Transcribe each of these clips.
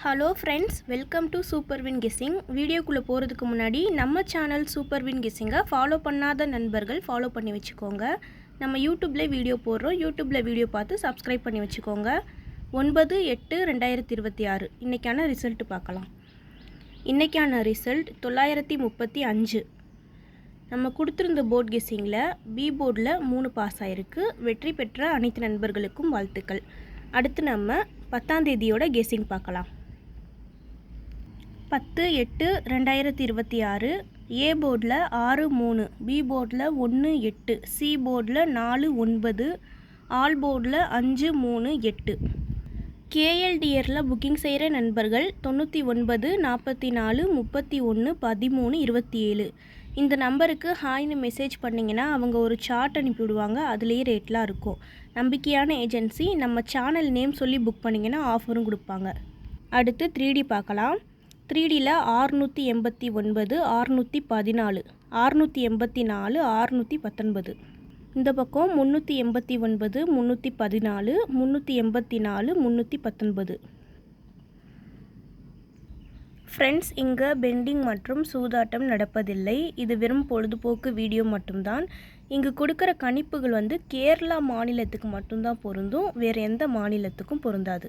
Hello friends, welcome to super win guessing. வீடியோக்குள்ளே போகிறதுக்கு முன்னாடி நம்ம சேனல் சூப்பர் வின் கெஸ்ஸிங்கை ஃபாலோ பண்ணாத நண்பர்கள் ஃபாலோ பண்ணி வச்சுக்கோங்க. நம்ம யூடியூப்பில் வீடியோ போடுறோம். யூடியூப்பில் வீடியோ பார்த்து சப்ஸ்கிரைப் பண்ணி வச்சுக்கோங்க. 9/8/2026 இன்றைக்கான ரிசல்ட் பார்க்கலாம். இன்றைக்கான ரிசல்ட் 935. நம்ம கொடுத்துருந்த போர்ட் கெஸ்ஸிங்கில் பி போர்டில் 3 பாஸ் ஆகிருக்கு. வெற்றி பெற்ற அனைத்து நண்பர்களுக்கும் வாழ்த்துக்கள். அடுத்து நம்ம 10ஆம் தேதியோட கெஸ்ஸிங் பார்க்கலாம். 10/8/2026 ஏ போர்டில் 6-3, பி போர்டில் 1-8, சி போர்டில் 4-9, ஆல் போர்டில் 5-3-8. கேஎல்டிஆரில் புக்கிங் செய்கிற நண்பர்கள் 99 44 31 13 27 இந்த நம்பருக்கு ஹாய்னு மெசேஜ் பண்ணிங்கன்னா அவங்க ஒரு சார்ட் அனுப்பிவிடுவாங்க. அதுலேயே ரேட்லாம் இருக்கும். நம்பிக்கையான ஏஜென்சி. நம்ம சேனல் நேம் சொல்லி புக் பண்ணிங்கன்னா ஆஃபரும் கொடுப்பாங்க. அடுத்து 3D பார்க்கலாம். 3Dயில் 689, 614, 684, 619. இந்த பக்கம் 389, 314, 384, 319. ஃப்ரெண்ட்ஸ், இங்கே பெண்டிங் மற்றும் சூதாட்டம் நடப்பதில்லை. இது வெறும் பொழுதுபோக்கு வீடியோ மட்டும்தான். இங்கு கொடுக்குற கணிப்புகள் கேரளா மாநிலத்துக்கு மட்டும்தான் பொருந்தும். வேறு எந்த மாநிலத்துக்கும் பொருந்தாது.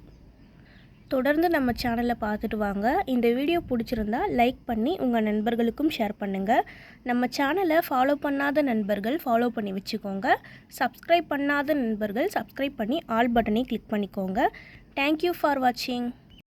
தொடர்ந்து நம்ம சேனலை பார்த்துட்டு வாங்க. இந்த வீடியோ பிடிச்சிருந்தா லைக் பண்ணி உங்கள் நண்பர்களுக்கும் ஷேர் பண்ணுங்கள். நம்ம சேனலை ஃபாலோ பண்ணாத நண்பர்கள் ஃபாலோ பண்ணி வச்சுக்கோங்க. சப்ஸ்கிரைப் பண்ணாத நண்பர்கள் சப்ஸ்கிரைப் பண்ணி ஆல் பட்டனை கிளிக் பண்ணிக்கோங்க. தேங்க்யூ ஃபார் வாட்சிங்.